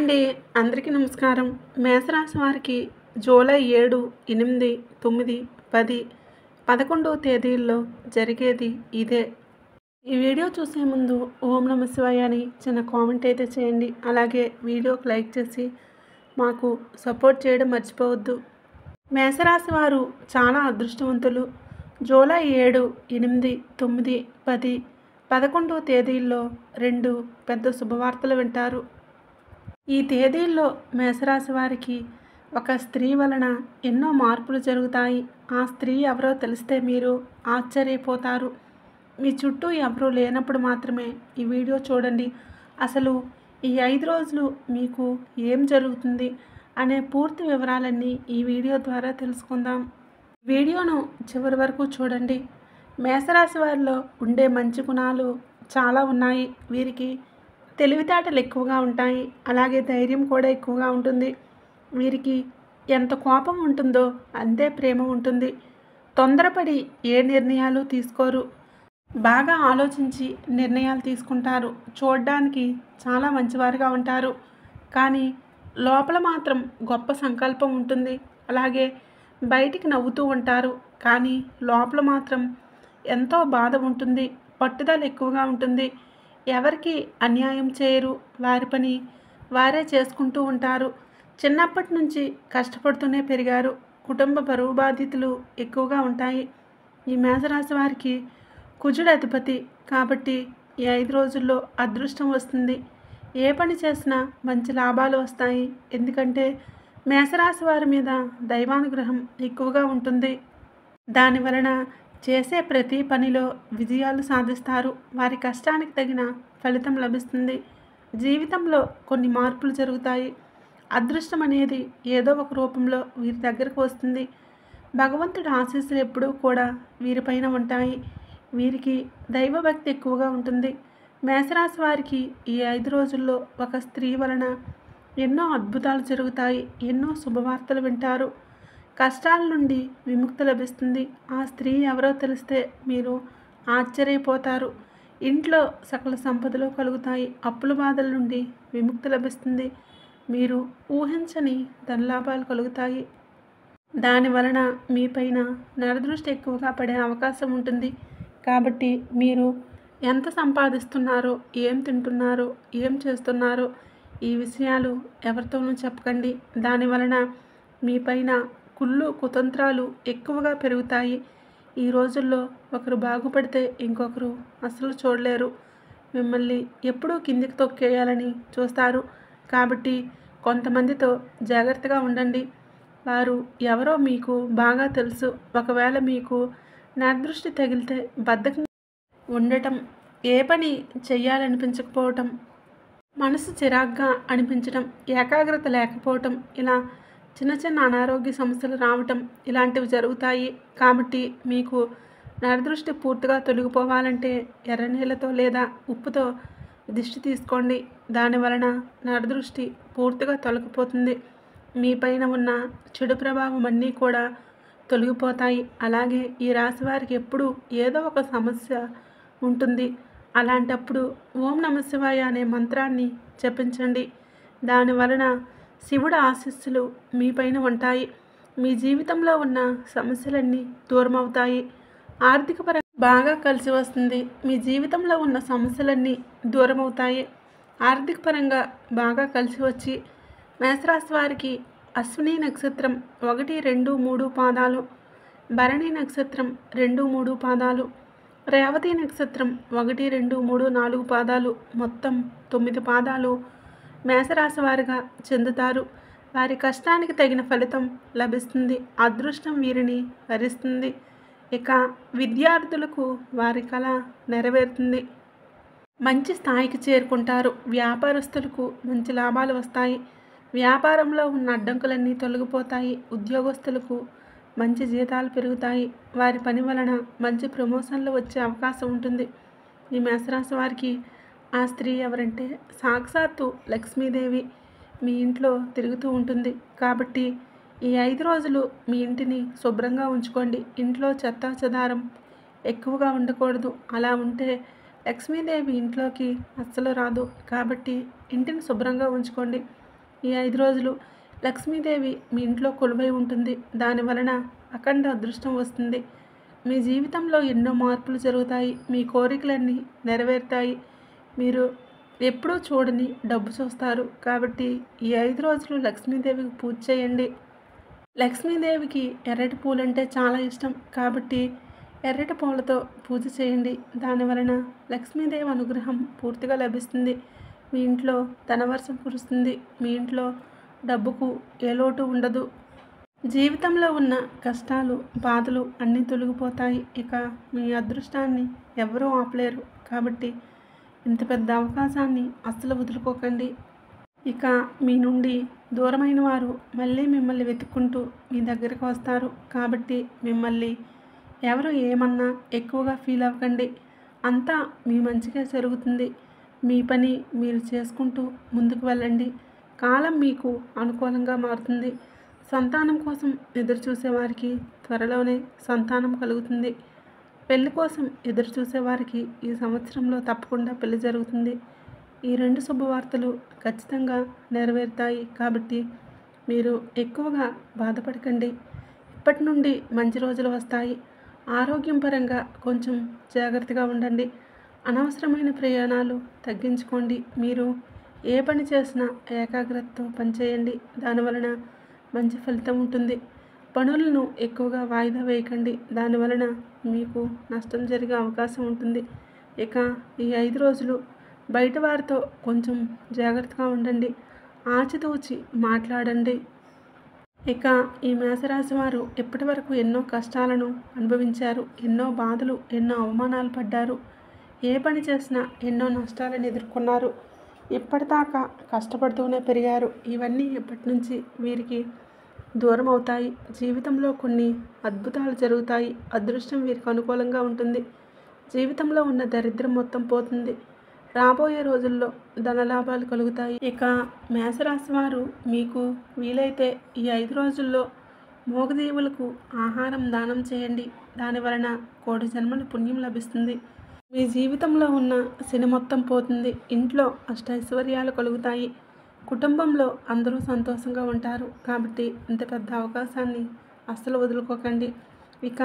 అండి. అందరికీ నమస్కారం. మేషరాశి వారికి జూలై 7, 8, 9, 10, 11 తేదీల్లో జరిగేది ఇదే. ఈ వీడియో చూసే ముందు ఓం నమః శివాయ అని చిన్న కామెంట్ అయితే చేయండి. అలాగే వీడియోకి లైక్ చేసి మాకు సపోర్ట్ చేయడం మర్చిపోవద్దు. మేషరాశి వారు చాలా అదృష్టవంతులు. జూలై 7, 8, 9, 10, 11 తేదీల్లో 2 పెద్ద శుభవార్తలు వింటారు. ఈ తేదీల్లో మేషరాశి వారికి ఒక స్త్రీ వలన ఎన్నో మార్పులు జరుగుతాయి. ఆ స్త్రీ ఎవరో తెలిస్తే మీరు ఆశ్చర్యపోతారు. మీ చుట్టూ ఎవరూ లేనప్పుడు మాత్రమే ఈ వీడియో చూడండి. అసలు ఈ 5 రోజులు మీకు ఏం జరుగుతుంది అనే పూర్తి వివరాలన్నీ ఈ వీడియో ద్వారా తెలుసుకుందాం. వీడియోను చివరి వరకు చూడండి. మేషరాశి వారిలో ఉండే మంచి గుణాలు చాలా ఉన్నాయి. వీరికి తెలివితేటలు ఎక్కువగా ఉంటాయి. అలాగే ధైర్యం కూడా ఎక్కువగా ఉంటుంది. వీరికి ఎంత కోపం ఉంటుందో అంతే ప్రేమ ఉంటుంది. తొందరపడి ఏ నిర్ణయాలు తీసుకోరు. బాగా ఆలోచించి నిర్ణయాలు తీసుకుంటారు. చూడడానికి చాలా మంచివారుగా ఉంటారు. కానీ లోపల మాత్రం గొప్ప సంకల్పం ఉంటుంది. అలాగే బయటికి నవ్వుతూ ఉంటారు. కానీ లోపల మాత్రం ఎంతో బాధ ఉంటుంది. పట్టుదల ఎక్కువగా ఉంటుంది. ఎవరికి అన్యాయం చేయరు. వారి పని వారే చేసుకుంటూ ఉంటారు. చిన్నప్పటి నుంచి కష్టపడుతూనే పెరిగారు. కుటుంబ బరువు బాధ్యతలు ఎక్కువగా ఉంటాయి. ఈ మేషరాశి వారికి కుజుడు అధిపతి కాబట్టి ఈ 5 రోజుల్లో అదృష్టం వస్తుంది. ఏ పని చేసినా మంచి లాభాలు వస్తాయి. ఎందుకంటే మేషరాశి వారి మీద దైవానుగ్రహం ఎక్కువగా ఉంటుంది. దానివలన చేసే ప్రతి పనిలో విజయాలు సాధిస్తారు. వారి కష్టానికి తగిన ఫలితం లభిస్తుంది. జీవితంలో కొన్ని మార్పులు జరుగుతాయి. అదృష్టం అనేది ఏదో ఒక రూపంలో వీరి దగ్గరకు వస్తుంది. భగవంతుడి ఆశీస్సులు ఎప్పుడూ కూడా వీరిపైన ఉంటాయి. వీరికి దైవభక్తి ఎక్కువగా ఉంటుంది. మేషరాశి వారికి ఈ 5 రోజుల్లో ఒక స్త్రీ వలన ఎన్నో అద్భుతాలు జరుగుతాయి. ఎన్నో శుభవార్తలు వింటారు. కష్టాల నుండి విముక్తి లభిస్తుంది. ఆ స్త్రీ ఎవరో తెలిస్తే మీరు ఆశ్చర్యపోతారు. ఇంట్లో సకల సంపదలు కలుగుతాయి. అప్పుల బాధల నుండి విముక్తి లభిస్తుంది. మీరు ఊహించని ధనలాభాలు కలుగుతాయి. దానివలన మీపైన నరదృష్టి ఎక్కువగా పడే అవకాశం ఉంటుంది. కాబట్టి మీరు ఎంత సంపాదిస్తున్నారో, ఏం తింటున్నారో, ఏం చేస్తున్నారో ఈ విషయాలు ఎవరితోనూ చెప్పకండి. దానివలన మీపైన కుళ్ళు కుతంత్రాలు ఎక్కువగా పెరుగుతాయి. ఈ రోజుల్లో ఒకరు బాగుపడితే ఇంకొకరు అస్సలు చూడలేరు. మిమ్మల్ని ఎప్పుడూ కిందికి తొక్కేయాలని చూస్తారు. కాబట్టి కొంతమందితో జాగ్రత్తగా ఉండండి. వారు ఎవరో మీకు బాగా తెలుసు. ఒకవేళ మీకు నరదృష్టి తగిలితే బద్ధకం ఉండటం, ఏ పని చెయ్యాలనిపించకపోవటం, మనసు చిరాగ్గా అనిపించడం, ఏకాగ్రత లేకపోవటం, ఇలా చిన్న చిన్న అనారోగ్య సమస్యలు రావటం ఇలాంటివి జరుగుతాయి. కాబట్టి మీకు నరదృష్టి పూర్తిగా తొలగిపోవాలంటే ఎర్రనీళ్ళతో లేదా ఉప్పుతో దిష్టి తీసుకోండి. దానివలన నరదృష్టి పూర్తిగా తొలగిపోతుంది. మీపైన ఉన్న చెడు ప్రభావం అన్నీ కూడా తొలగిపోతాయి. అలాగే ఈ రాశి వారికి ఎప్పుడూ ఏదో ఒక సమస్య ఉంటుంది. అలాంటప్పుడు ఓం నమః శివాయ అనే మంత్రాన్ని జపించండి. దానివలన శివుడి ఆశీస్సులు మీపైన ఉంటాయి. మీ జీవితంలో ఉన్న సమస్యలన్నీ దూరమవుతాయి. ఆర్థిక పరంగా బాగా కలిసి వస్తుంది. మీ జీవితంలో ఉన్న సమస్యలన్నీ దూరమవుతాయి. ఆర్థిక పరంగా బాగా కలిసి వచ్చి మేషరాశి వారికి అశ్విని నక్షత్రం 1, 2, 3 పాదాలు, భరణి నక్షత్రం 2, 3 పాదాలు, రేవతి నక్షత్రం 1, 2, 3, 4 పాదాలు, మొత్తం 9 పాదాలు మేషరాశి వారిగా చెందుతారు. వారి కష్టానికి తగిన ఫలితం లభిస్తుంది. అదృష్టం వీరిని వరిస్తుంది. ఇక విద్యార్థులకు వారి కళ నెరవేరుతుంది. మంచి స్థాయికి చేరుకుంటారు. వ్యాపారస్తులకు మంచి లాభాలు వస్తాయి. వ్యాపారంలో ఉన్న అడ్డంకులన్నీ తొలగిపోతాయి. ఉద్యోగస్తులకు మంచి జీతాలు పెరుగుతాయి. వారి పని వలన మంచి ప్రమోషన్లు వచ్చే అవకాశం ఉంటుంది. ఈ మేషరాశి వారికి ఆ స్త్రీ ఎవరంటే సాక్షాత్తు లక్ష్మీదేవి మీ ఇంట్లో తిరుగుతూ ఉంటుంది. కాబట్టి ఈ 5 రోజులు మీ ఇంటిని శుభ్రంగా ఉంచుకోండి. ఇంట్లో చెత్తా చెదారం ఎక్కువగా ఉండకూడదు. అలా ఉంటే లక్ష్మీదేవి ఇంట్లోకి అస్సలు రాదు. కాబట్టి ఇంటిని శుభ్రంగా ఉంచుకోండి. ఈ 5 రోజులు లక్ష్మీదేవి మీ ఇంట్లో కొలువై ఉంటుంది. దాని వలన అఖండ అదృష్టం వస్తుంది. మీ జీవితంలో ఎన్నో మార్పులు జరుగుతాయి. మీ కోరికలన్నీ నెరవేరుతాయి. మీరు ఎప్పుడూ చూడని డబ్బు చూస్తారు. కాబట్టి ఈ 5 రోజులు లక్ష్మీదేవికి పూజ చేయండి. లక్ష్మీదేవికి ఎర్రటి పూలంటే చాలా ఇష్టం. కాబట్టి ఎర్రటి పూలతో పూజ చేయండి. దాని వలన లక్ష్మీదేవి అనుగ్రహం పూర్తిగా లభిస్తుంది. మీ ఇంట్లో ధనవర్షం కురుస్తుంది. మీ ఇంట్లో డబ్బుకు ఏ లోటు ఉండదు. జీవితంలో ఉన్న కష్టాలు, బాధలు అన్నీ తొలగిపోతాయి. ఇక మీ అదృష్టాన్ని ఎవరూ ఆపలేరు. కాబట్టి ఇంత పెద్ద అవకాశాన్ని అస్సలు వదులుకోకండి. ఇక మీ నుండి దూరమైన వారు మళ్ళీ మిమ్మల్ని వెతుక్కుంటూ మీ దగ్గరికి వస్తారు. కాబట్టి మిమ్మల్ని ఎవరు ఏమన్నా ఎక్కువగా ఫీల్ అవ్వకండి. అంతా మీ మంచిగా జరుగుతుంది. మీ పని మీరు చేసుకుంటూ ముందుకు వెళ్ళండి. కాలం మీకు అనుకూలంగా మారుతుంది. సంతానం కోసం ఎదురు చూసేవారికి త్వరలోనే సంతానం కలుగుతుంది. పెళ్లి కోసం ఎదురు చూసేవారికి ఈ సంవత్సరంలో తప్పకుండా పెళ్లి జరుగుతుంది. ఈ 2 శుభవార్తలు ఖచ్చితంగా నెరవేరుతాయి. కాబట్టి మీరు ఎక్కువగా బాధపడకండి. ఇప్పటి నుండి మంచి రోజులు వస్తాయి. ఆరోగ్యం పరంగా కొంచెం జాగ్రత్తగా ఉండండి. అనవసరమైన ప్రయాణాలు తగ్గించుకోండి. మీరు ఏ పని చేసినా ఏకాగ్రతతో పనిచేయండి. దానివలన మంచి ఫలితం ఉంటుంది. పనులను ఎక్కువగా వాయిదా వేయకండి. దానివలన మీకు నష్టం జరిగే అవకాశం ఉంటుంది. ఇక ఈ 5 రోజులు బయట వారితో కొంచెం జాగ్రత్తగా ఉండండి. ఆచితూచి మాట్లాడండి. ఇక ఈ మేషరాశి వారు ఇప్పటి వరకు ఎన్నో కష్టాలను అనుభవించారు. ఎన్నో బాధలు, ఎన్నో అవమానాలు పడ్డారు. ఏ పని చేసినా ఎన్నో నష్టాలను ఎదుర్కొన్నారు. ఇప్పటిదాకా కష్టపడుతూనే పెరిగారు. ఇవన్నీ ఇప్పటి నుంచి వీరికి దూరం అవుతాయి. జీవితంలో కొన్ని అద్భుతాలు జరుగుతాయి. అదృష్టం వీరికి అనుకూలంగా ఉంటుంది. జీవితంలో ఉన్న దరిద్రం మొత్తం పోతుంది. రాబోయే రోజుల్లో ధనలాభాలు కలుగుతాయి. ఇక మేషరాశి వారు మీకు వీలైతే ఈ 5 రోజుల్లో మూగజీవులకు ఆహారం దానం చేయండి. దాని వలన కోటి జన్మల పుణ్యం లభిస్తుంది. మీ జీవితంలో ఉన్న శని మొత్తం పోతుంది. ఇంట్లో అష్టైశ్వర్యాలు కలుగుతాయి. కుటుంబంలో అందరూ సంతోషంగా ఉంటారు. కాబట్టి ఇంత పెద్ద అవకాశాన్ని అస్సలు వదులుకోకండి. ఇక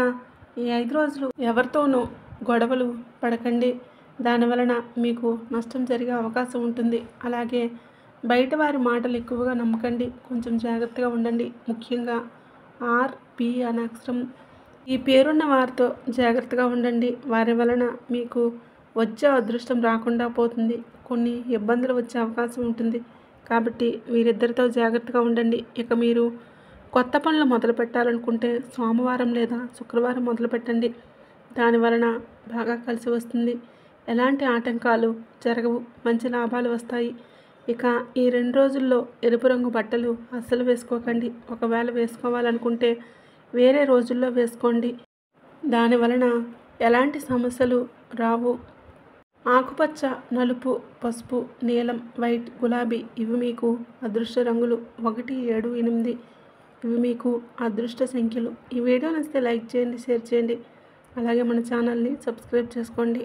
ఈ 5 రోజులు ఎవరితోనూ గొడవలు పడకండి. దానివలన మీకు నష్టం జరిగే అవకాశం ఉంటుంది. అలాగే బయట వారి మాటలు ఎక్కువగా నమ్మకండి. కొంచెం జాగ్రత్తగా ఉండండి. ముఖ్యంగా RP అనే అక్షరం ఈ పేరున్న వారితో జాగ్రత్తగా ఉండండి. వారి వలన మీకు వచ్చే అదృష్టం రాకుండా పోతుంది. కొన్ని ఇబ్బందులు వచ్చే అవకాశం ఉంటుంది. కాబట్టి వీరిద్దరితో జాగ్రత్తగా ఉండండి. ఇక మీరు కొత్త పనులు మొదలు పెట్టాలనుకుంటే సోమవారం లేదా శుక్రవారం మొదలు పెట్టండి. దాని వలన బాగా కలిసి వస్తుంది. ఎలాంటి ఆటంకాలు జరగవు. మంచి లాభాలు వస్తాయి. ఇక ఈ 2 రోజుల్లో ఎరుపు రంగు బట్టలు అస్సలు వేసుకోకండి. ఒకవేళ వేసుకోవాలనుకుంటే వేరే రోజుల్లో వేసుకోండి. దాని వలన ఎలాంటి సమస్యలు రావు. ఆకుపచ్చ, నలుపు, పసుపు, నీలం, వైట్, గులాబీ ఇవి మీకు అదృష్ట రంగులు. 1, 7, 8 ఇవి మీకు అదృష్ట సంఖ్యలు. ఈ వీడియో నచ్చితే లైక్ చేయండి, షేర్ చేయండి. అలాగే మన ఛానల్ని సబ్స్క్రైబ్ చేసుకోండి.